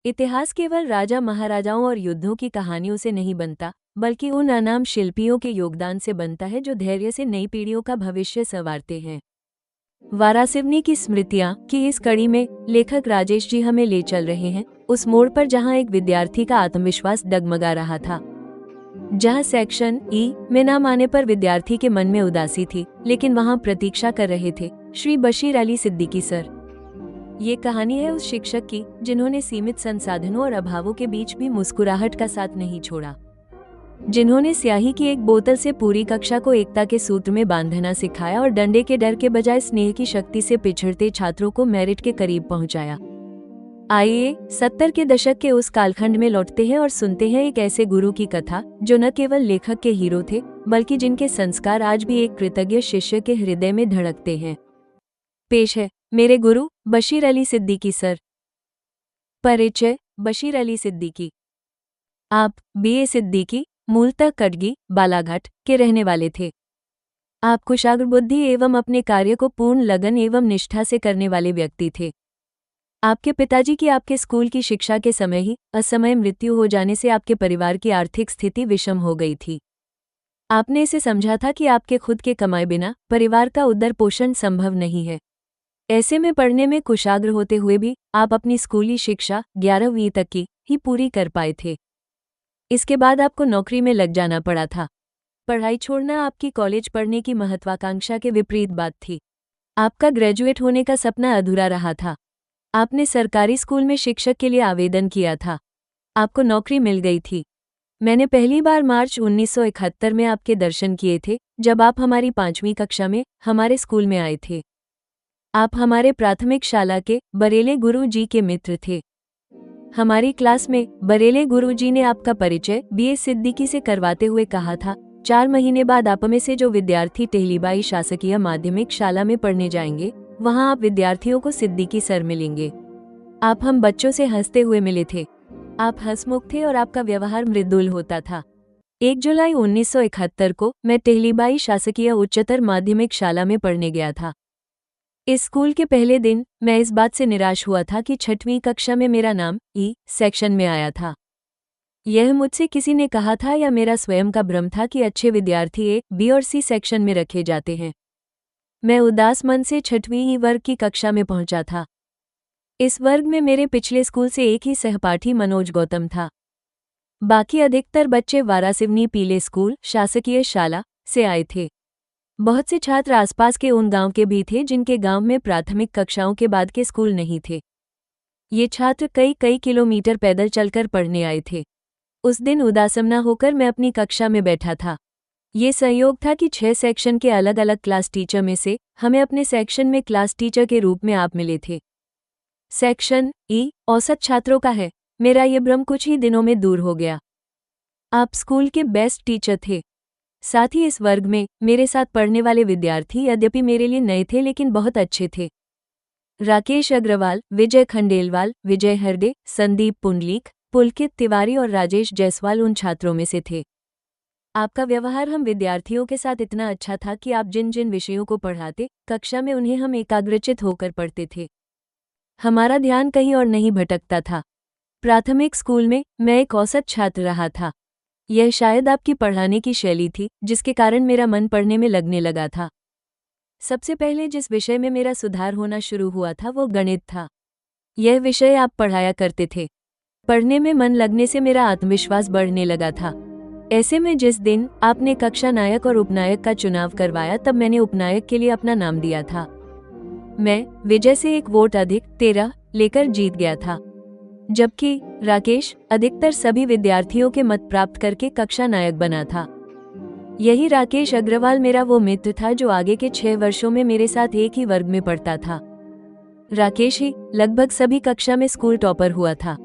इतिहास केवल राजा महाराजाओं और युद्धों की कहानियों से नहीं बनता, बल्कि उन अनाम शिल्पियों के योगदान से बनता है जो धैर्य से नई पीढ़ियों का भविष्य संवारते हैं। वारासिवनी की स्मृतियां की इस कड़ी में लेखक राजेश जी हमें ले चल रहे हैं उस मोड़ पर जहां एक विद्यार्थी का आत्मविश्वास डगमगा रहा था, जहां सेक्शन ई में नाम आने पर विद्यार्थी के मन में उदासी थी, लेकिन वहां प्रतीक्षा कर रहे थे श्री बशीर अली सिद्दीकी सर। ये कहानी है उस शिक्षक की जिन्होंने सीमित संसाधनों और अभावों के बीच भी मुस्कुराहट का साथ नहीं छोड़ा, जिन्होंने स्याही की एक बोतल से पूरी कक्षा को एकता के सूत्र में बांधना सिखाया और डंडे के डर के बजाय स्नेह की शक्ति से पिछड़ते छात्रों को मेरिट के करीब पहुंचाया। आइए 70 के दशक के उस कालखंड में लौटते हैं और सुनते हैं एक ऐसे गुरु की कथा जो न केवल लेखक के हीरो थे, बल्कि जिनके संस्कार आज भी एक कृतज्ञ शिष्य के हृदय में धड़कते हैं। पेश है मेरे गुरु बशीर अली सिद्दीकी सर। परिचय। बशीर अली सिद्दीकी। आप बीए सिद्दीकी मूलतः कटगी बालाघाट के रहने वाले थे। आप कुशाग्र बुद्धि एवं अपने कार्य को पूर्ण लगन एवं निष्ठा से करने वाले व्यक्ति थे। आपके पिताजी की आपके स्कूल की शिक्षा के समय ही असमय मृत्यु हो जाने से आपके परिवार की आर्थिक स्थिति विषम हो गई थी। आपने इसे समझा था कि आपके खुद के कमाए बिना परिवार का उदर पोषण संभव नहीं है। ऐसे में पढ़ने में कुशाग्र होते हुए भी आप अपनी स्कूली शिक्षा 11वीं तक की ही पूरी कर पाए थे। इसके बाद आपको नौकरी में लग जाना पड़ा था। पढ़ाई छोड़ना आपकी कॉलेज पढ़ने की महत्वाकांक्षा के विपरीत बात थी। आपका ग्रेजुएट होने का सपना अधूरा रहा था। आपने सरकारी स्कूल में शिक्षक के लिए आवेदन किया था। आपको नौकरी मिल गई थी। मैंने पहली बार मार्च 1971 में आपके दर्शन किए थे, जब आप हमारी 5वीं कक्षा में हमारे स्कूल में आए थे। आप हमारे प्राथमिक शाला के बरेले गुरु जी के मित्र थे। हमारी क्लास में बरेले गुरु जी ने आपका परिचय बीए सिद्दीकी से करवाते हुए कहा था, 4 महीने बाद आप में से जो विद्यार्थी टेहलीबाई शासकीय माध्यमिक शाला में पढ़ने जाएंगे, वहां आप विद्यार्थियों को सिद्दीकी सर मिलेंगे। आप हम बच्चों से हंसते हुए मिले थे। आप हंसमुख थे और आपका व्यवहार मृदुल होता था। 1 जुलाई 1971 को मैं टेहलीबाई शासकीय उच्चतर माध्यमिक शाला में पढ़ने गया था। इस स्कूल के पहले दिन मैं इस बात से निराश हुआ था कि 6वीं कक्षा में मेरा नाम ई सेक्शन में आया था। यह मुझसे किसी ने कहा था या मेरा स्वयं का भ्रम था कि अच्छे विद्यार्थी ए, बी और सी सेक्शन में रखे जाते हैं। मैं उदास मन से 6वीं ही वर्ग की कक्षा में पहुंचा था। इस वर्ग में मेरे पिछले स्कूल से एक ही सहपाठी मनोज गौतम था। बाकी अधिकतर बच्चे वारासिवनी पीले स्कूल शासकीय शाला से आए थे। बहुत से छात्र आसपास के उन गांव के भी थे जिनके गांव में प्राथमिक कक्षाओं के बाद के स्कूल नहीं थे। ये छात्र कई किलोमीटर पैदल चलकर पढ़ने आए थे। उस दिन उदासमना होकर मैं अपनी कक्षा में बैठा था। ये संयोग था कि 6 सेक्शन के अलग अलग क्लास टीचर में से हमें अपने सेक्शन में क्लास टीचर के रूप में आप मिले थे। सेक्शन ई औसत छात्रों का है। मेरा ये भ्रम कुछ ही दिनों में दूर हो गया। आप स्कूल के बेस्ट टीचर थे। साथ ही इस वर्ग में मेरे साथ पढ़ने वाले विद्यार्थी यद्यपि मेरे लिए नए थे लेकिन बहुत अच्छे थे। राकेश अग्रवाल, विजय खंडेलवाल, विजय हरदे, संदीप पुंडलीक, पुलकित तिवारी और राजेश जायसवाल उन छात्रों में से थे। आपका व्यवहार हम विद्यार्थियों के साथ इतना अच्छा था कि आप जिन जिन विषयों को पढ़ाते कक्षा में उन्हें हम एकाग्रचित होकर पढ़ते थे। हमारा ध्यान कहीं और नहीं भटकता था। प्राथमिक स्कूल में मैं एक औसत छात्र रहा था। यह शायद आपकी पढ़ाने की शैली थी जिसके कारण मेरा मन पढ़ने में लगने लगा था। सबसे पहले जिस विषय में मेरा सुधार होना शुरू हुआ था वो गणित था। यह विषय आप पढ़ाया करते थे। पढ़ने में मन लगने से मेरा आत्मविश्वास बढ़ने लगा था। ऐसे में जिस दिन आपने कक्षा नायक और उपनायक का चुनाव करवाया तब मैंने उपनायक के लिए अपना नाम दिया था। मैं विजय से 1 वोट अधिक 13 लेकर जीत गया था, जबकि राकेश अधिकतर सभी विद्यार्थियों के मत प्राप्त करके कक्षा नायक बना था। यही राकेश अग्रवाल मेरा वो मित्र था जो आगे के 6 वर्षों में मेरे साथ एक ही वर्ग में पढ़ता था। राकेश ही लगभग सभी कक्षा में स्कूल टॉपर हुआ था।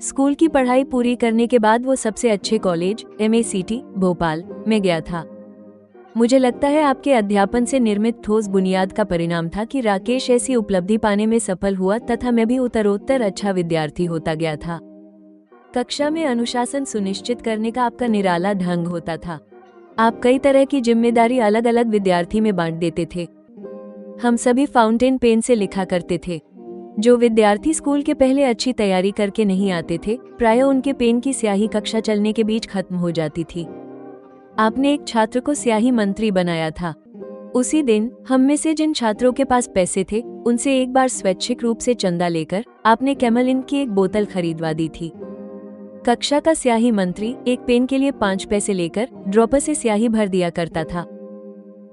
स्कूल की पढ़ाई पूरी करने के बाद वो सबसे अच्छे कॉलेज MACT भोपाल में गया था। मुझे लगता है आपके अध्यापन से निर्मित ठोस बुनियाद का परिणाम था कि राकेश ऐसी उपलब्धि पाने में सफल हुआ तथा मैं भी उत्तरोत्तर अच्छा विद्यार्थी होता गया था। कक्षा में अनुशासन सुनिश्चित करने का आपका निराला ढंग होता था। आप कई तरह की जिम्मेदारी अलग अलग विद्यार्थी में बांट देते थे। हम सभी फाउंटेन पेन से लिखा करते थे। जो विद्यार्थी स्कूल के पहले अच्छी तैयारी करके नहीं आते थे, प्रायः उनके पेन की स्याही कक्षा चलने के बीच खत्म हो जाती थी। आपने एक छात्र को स्याही मंत्री बनाया था। उसी दिन हम में से जिन छात्रों के पास पैसे थे, उनसे एक बार स्वैच्छिक रूप से चंदा लेकर आपने कैमलिन की एक बोतल खरीदवा दी थी। कक्षा का स्याही मंत्री एक पेन के लिए 5 पैसे लेकर ड्रॉपर से स्याही भर दिया करता था।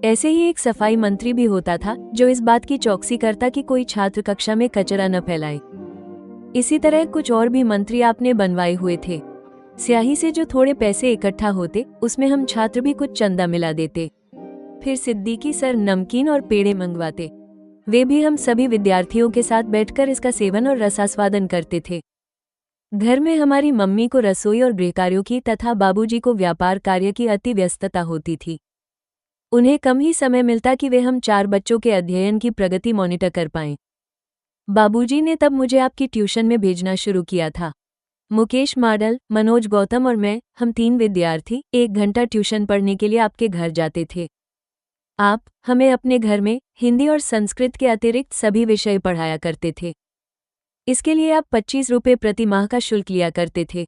ऐसे ही एक सफाई मंत्री भी होता था, जो इस बात की चौकसी करता कि कोई छात्र कक्षा में कचरा न फैलाए। इसी तरह कुछ और भी मंत्री आपने बनवाए हुए थे। स्याही से जो थोड़े पैसे इकट्ठा होते, उसमें हम छात्र भी कुछ चंदा मिला देते। फिर सिद्दीकी सर नमकीन और पेड़े मंगवाते। वे भी हम सभी विद्यार्थियों के साथ बैठकर इसका सेवन और रसास्वादन करते थे। घर में हमारी मम्मी को रसोई और गृहकार्यों की तथा बाबूजी को व्यापार कार्य की अति व्यस्तता होती थी। उन्हें कम ही समय मिलता कि वे हम 4 बच्चों के अध्ययन की प्रगति मॉनिटर कर पाएं। बाबूजी ने तब मुझे आपकी ट्यूशन में भेजना शुरू किया था। मुकेश मॉडल, मनोज गौतम और मैं, हम 3 विद्यार्थी 1 घंटा ट्यूशन पढ़ने के लिए आपके घर जाते थे। आप हमें अपने घर में हिंदी और संस्कृत के अतिरिक्त सभी विषय पढ़ाया करते थे। इसके लिए आप 25 रुपये प्रति माह का शुल्क लिया करते थे।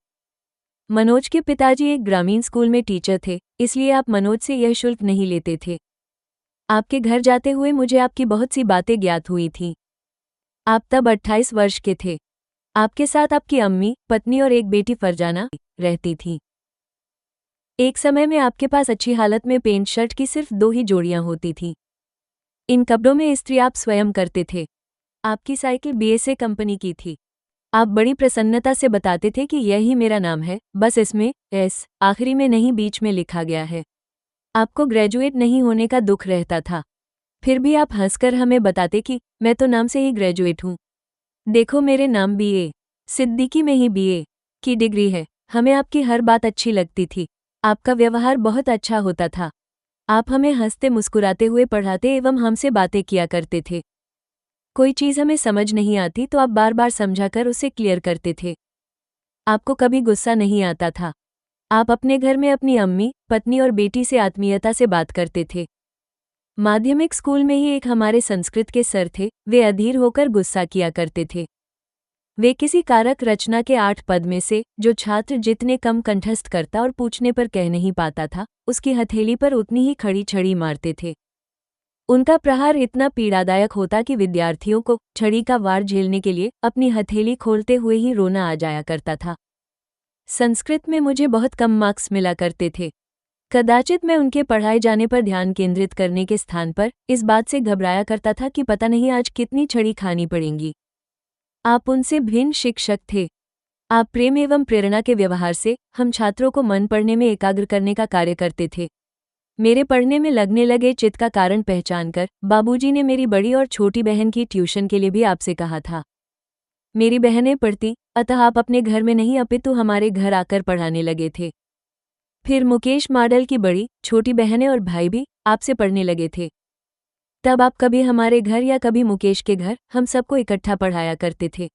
मनोज के पिताजी एक ग्रामीण स्कूल में टीचर थे, इसलिए आप मनोज से यह शुल्क नहीं लेते थे। आपके घर जाते हुए मुझे आपकी बहुत सी बातें ज्ञात हुई थीं। आप तब 28 वर्ष के थे। आपके साथ आपकी अम्मी, पत्नी और एक बेटी फरजाना रहती थी। एक समय में आपके पास अच्छी हालत में पेंट शर्ट की सिर्फ 2 ही जोड़ियां होती थीं। इन कपड़ों में इस्त्री आप स्वयं करते थे। आपकी साइकिल BSA कंपनी की थी। आप बड़ी प्रसन्नता से बताते थे कि यह ही मेरा नाम है, बस इसमें एस आखिरी में नहीं बीच में लिखा गया है। आपको ग्रेजुएट नहीं होने का दुख रहता था। फिर भी आप हंसकर हमें बताते कि मैं तो नाम से ही ग्रेजुएट हूँ। देखो मेरे नाम BA सिद्दीकी में ही BA की डिग्री है। हमें आपकी हर बात अच्छी लगती थी। आपका व्यवहार बहुत अच्छा होता था। आप हमें हंसते मुस्कुराते हुए पढ़ाते एवं हमसे बातें किया करते थे। कोई चीज़ हमें समझ नहीं आती तो आप बार बार समझाकर उसे क्लियर करते थे। आपको कभी गुस्सा नहीं आता था। आप अपने घर में अपनी अम्मी, पत्नी और बेटी से आत्मीयता से बात करते थे। माध्यमिक स्कूल में ही एक हमारे संस्कृत के सर थे, वे अधीर होकर गुस्सा किया करते थे। वे किसी कारक रचना के 8 पद में से जो छात्र जितने कम कंठस्थ करता और पूछने पर कह नहीं पाता था, उसकी हथेली पर उतनी ही खड़ी छड़ी मारते थे। उनका प्रहार इतना पीड़ादायक होता कि विद्यार्थियों को छड़ी का वार झेलने के लिए अपनी हथेली खोलते हुए ही रोना आ जाया करता था। संस्कृत में मुझे बहुत कम मार्क्स मिला करते थे। कदाचित मैं उनके पढ़ाए जाने पर ध्यान केंद्रित करने के स्थान पर इस बात से घबराया करता था कि पता नहीं आज कितनी छड़ी खानी पड़ेंगी। आप उनसे भिन्न शिक्षक थे। आप प्रेम एवं प्रेरणा के व्यवहार से हम छात्रों को मन पढ़ने में एकाग्र करने का कार्य करते थे। मेरे पढ़ने में लगने लगे चित्त का कारण पहचानकर बाबूजी ने मेरी बड़ी और छोटी बहन की ट्यूशन के लिए भी आपसे कहा था। मेरी बहनें पढ़ती, अतः आप अपने घर में नहीं अपितु हमारे घर आकर पढ़ाने लगे थे। फिर मुकेश मॉडल की बड़ी, छोटी बहनें और भाई भी आपसे पढ़ने लगे थे। तब आप कभी हमारे घर या कभी मुकेश के घर हम सबको इकट्ठा पढ़ाया करते थे।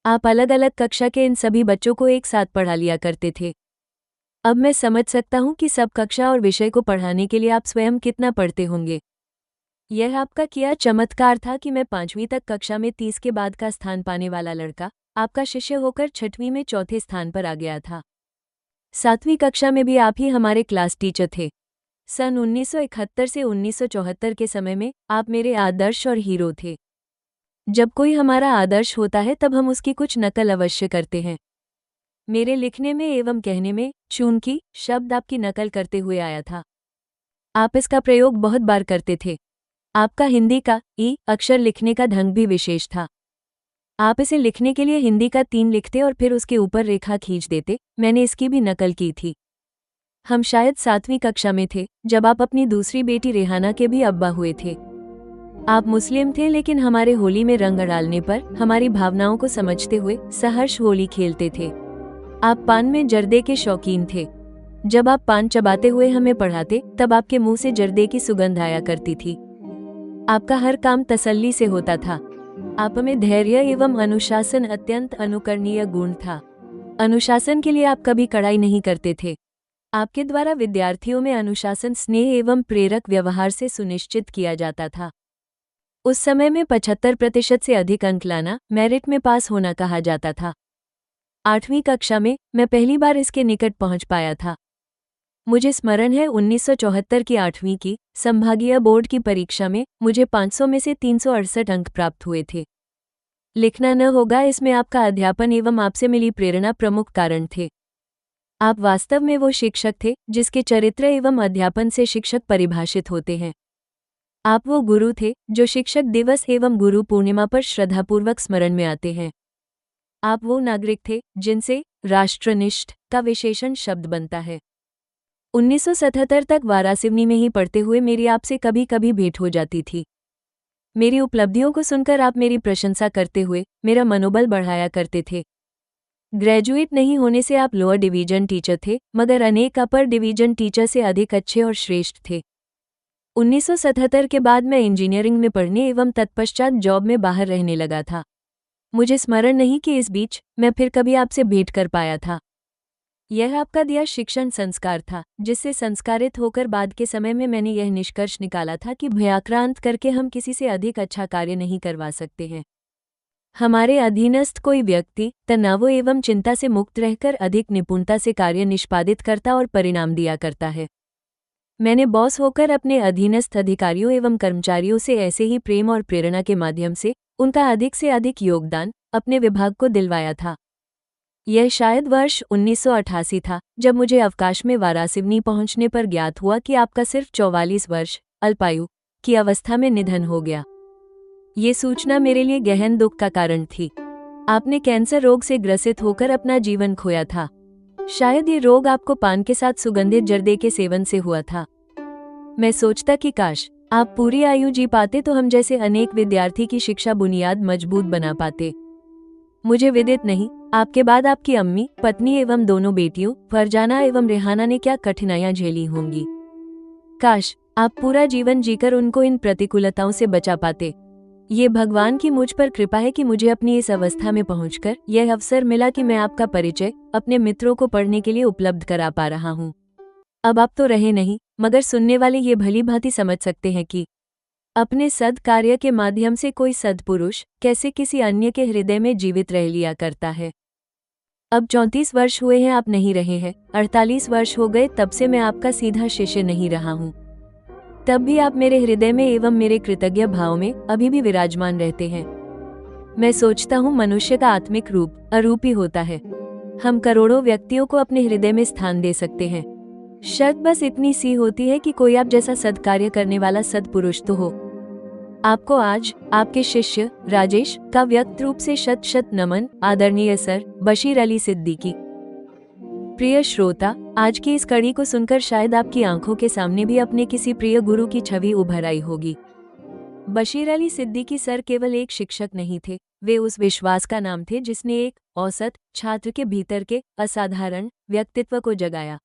आप अलग अलग कक्षा के इन सभी बच्चों को एक साथ पढ़ा लिया करते थे। अब मैं समझ सकता हूँ कि सब कक्षा और विषय को पढ़ाने के लिए आप स्वयं कितना पढ़ते होंगे। यह आपका किया चमत्कार था कि मैं 5वीं तक कक्षा में 30 के बाद का स्थान पाने वाला लड़का आपका शिष्य होकर 6वीं में 4थे स्थान पर आ गया था। 7वीं कक्षा में भी आप ही हमारे क्लास टीचर थे। सन 1971 से 1974 के समय में आप मेरे आदर्श और हीरो थे। जब कोई हमारा आदर्श होता है तब हम उसकी कुछ नकल अवश्य करते हैं। मेरे लिखने में एवं कहने में चूंकि शब्द आपकी नकल करते हुए आया था। आप इसका प्रयोग बहुत बार करते थे। आपका हिंदी का ई अक्षर लिखने का ढंग भी विशेष था। आप इसे लिखने के लिए हिंदी का 3 लिखते और फिर उसके ऊपर रेखा खींच देते। मैंने इसकी भी नकल की थी। हम शायद 7वीं कक्षा में थे जब आप अपनी दूसरी बेटी रेहाना के भी अब्बा हुए थे। आप मुस्लिम थे, लेकिन हमारे होली में रंग डालने पर हमारी भावनाओं को समझते हुए सहर्ष होली खेलते थे। आप पान में जर्दे के शौकीन थे। जब आप पान चबाते हुए हमें पढ़ाते तब आपके मुंह से जर्दे की सुगंध आया करती थी। आपका हर काम तसल्ली से होता था। आप में धैर्य एवं अनुशासन अत्यंत अनुकरणीय गुण था। अनुशासन के लिए आप कभी कड़ाई नहीं करते थे। आपके द्वारा विद्यार्थियों में अनुशासन स्नेह एवं प्रेरक व्यवहार से सुनिश्चित किया जाता था। उस समय में 75% से अधिक अंक लाना मेरिट में पास होना कहा जाता था। 8वीं कक्षा में मैं पहली बार इसके निकट पहुंच पाया था। मुझे स्मरण है 1974 की 8वीं की संभागीय बोर्ड की परीक्षा में मुझे 500 में से 368 अंक प्राप्त हुए थे। लिखना न होगा, इसमें आपका अध्यापन एवं आपसे मिली प्रेरणा प्रमुख कारण थे। आप वास्तव में वो शिक्षक थे जिसके चरित्र एवं अध्यापन से शिक्षक परिभाषित होते हैं। आप वो गुरु थे जो शिक्षक दिवस एवं गुरु पूर्णिमा पर श्रद्धापूर्वक स्मरण में आते हैं। आप वो नागरिक थे जिनसे राष्ट्रनिष्ठ का विशेषण शब्द बनता है। 1977 तक वारासिवनी में ही पढ़ते हुए मेरी आपसे कभी कभी भेंट हो जाती थी। मेरी उपलब्धियों को सुनकर आप मेरी प्रशंसा करते हुए मेरा मनोबल बढ़ाया करते थे। ग्रेजुएट नहीं होने से आप लोअर डिवीजन टीचर थे, मगर अनेक अपर डिवीजन टीचर से अधिक अच्छे और श्रेष्ठ थे। 1977 के बाद मैं इंजीनियरिंग में पढ़ने एवं तत्पश्चात जॉब में बाहर रहने लगा था। मुझे स्मरण नहीं कि इस बीच मैं फिर कभी आपसे भेंट कर पाया था। यह आपका दिया शिक्षण संस्कार था, जिससे संस्कारित होकर बाद के समय में मैंने यह निष्कर्ष निकाला था कि भयाक्रांत करके हम किसी से अधिक अच्छा कार्य नहीं करवा सकते हैं। हमारे अधीनस्थ कोई व्यक्ति तनाव एवं चिंता से मुक्त रहकर अधिक निपुणता से कार्य निष्पादित करता और परिणाम दिया करता है। मैंने बॉस होकर अपने अधीनस्थ अधिकारियों एवं कर्मचारियों से ऐसे ही प्रेम और प्रेरणा के माध्यम से उनका अधिक से अधिक योगदान अपने विभाग को दिलवाया था। यह शायद वर्ष 1988 था जब मुझे अवकाश में वारासिवनी पहुंचने पर ज्ञात हुआ कि आपका सिर्फ 44 वर्ष अल्पायु की अवस्था में निधन हो गया। ये सूचना मेरे लिए गहन दुख का कारण थी। आपने कैंसर रोग से ग्रसित होकर अपना जीवन खोया था। शायद ये रोग आपको पान के साथ सुगंधित जर्दे के सेवन से हुआ था। मैं सोचता कि काश आप पूरी आयु जी पाते तो हम जैसे अनेक विद्यार्थी की शिक्षा बुनियाद मजबूत बना पाते। मुझे विदित नहीं आपके बाद आपकी अम्मी, पत्नी एवं दोनों बेटियों फरजाना एवं रेहाना ने क्या कठिनाइयां झेली होंगी। काश आप पूरा जीवन जीकर उनको इन प्रतिकूलताओं से बचा पाते। ये भगवान की मुझ पर कृपा है कि मुझे अपनी इस अवस्था में पहुंचकर यह अवसर मिला कि मैं आपका परिचय अपने मित्रों को पढ़ने के लिए उपलब्ध करा पा रहा हूँ। अब आप तो रहे नहीं, मगर सुनने वाले ये भली भांति समझ सकते हैं कि अपने सद कार्य के माध्यम से कोई सद्पुरुष कैसे किसी अन्य के हृदय में जीवित रह लिया करता है। अब 34 वर्ष हुए हैं आप नहीं रहे हैं, 48 वर्ष हो गए तब से मैं आपका सीधा शिष्य नहीं रहा हूँ। तब भी आप मेरे हृदय में एवं मेरे कृतज्ञ भाव में अभी भी विराजमान रहते हैं। मैं सोचता हूँ मनुष्य का आत्मिक रूप अरूप ही होता है। हम करोड़ों व्यक्तियों को अपने हृदय में स्थान दे सकते हैं। शर्त बस इतनी सी होती है कि कोई आप जैसा सद्कार्य करने वाला सद्पुरुष तो हो। आपको आज आपके शिष्य राजेश का व्यक्त रूप से शत शत नमन। आदरणीय सर बशीर अली सिद्दीकी। प्रिय श्रोता, आज की इस कड़ी को सुनकर शायद आपकी आंखों के सामने भी अपने किसी प्रिय गुरु की छवि उभर आई होगी। बशीर अली सिद्दीकी सर केवल एक शिक्षक नहीं थे, वे उस विश्वास का नाम थे जिसने एक औसत छात्र के भीतर के असाधारण व्यक्तित्व को जगाया।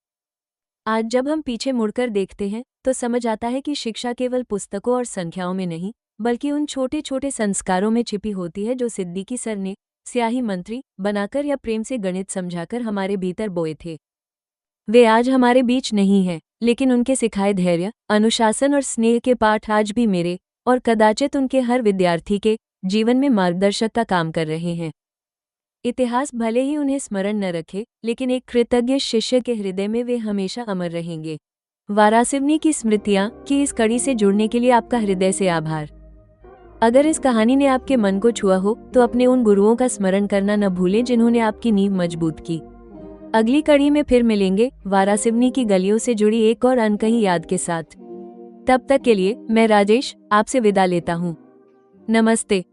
आज जब हम पीछे मुड़कर देखते हैं तो समझ आता है कि शिक्षा केवल पुस्तकों और संख्याओं में नहीं, बल्कि उन छोटे छोटे संस्कारों में छिपी होती है जो सिद्दीकी सर ने स्याही मंत्री बनाकर या प्रेम से गणित समझाकर हमारे भीतर बोए थे। वे आज हमारे बीच नहीं हैं, लेकिन उनके सिखाए धैर्य, अनुशासन और स्नेह के पाठ आज भी मेरे और कदाचित उनके हर विद्यार्थी के जीवन में मार्गदर्शक का काम कर रहे हैं। इतिहास भले ही उन्हें स्मरण न रखे, लेकिन एक कृतज्ञ शिष्य के हृदय में वे हमेशा अमर रहेंगे। वारासिवनी की स्मृतियां की इस कड़ी से जुड़ने के लिए आपका हृदय से आभार। अगर इस कहानी ने आपके मन को छुआ हो तो अपने उन गुरुओं का स्मरण करना न भूलें जिन्होंने आपकी नींव मजबूत की। अगली कड़ी में फिर मिलेंगे वारासिवनी की गलियों से जुड़ी एक और अनकही याद के साथ। तब तक के लिए मैं राजेश आपसे विदा लेता हूँ। नमस्ते।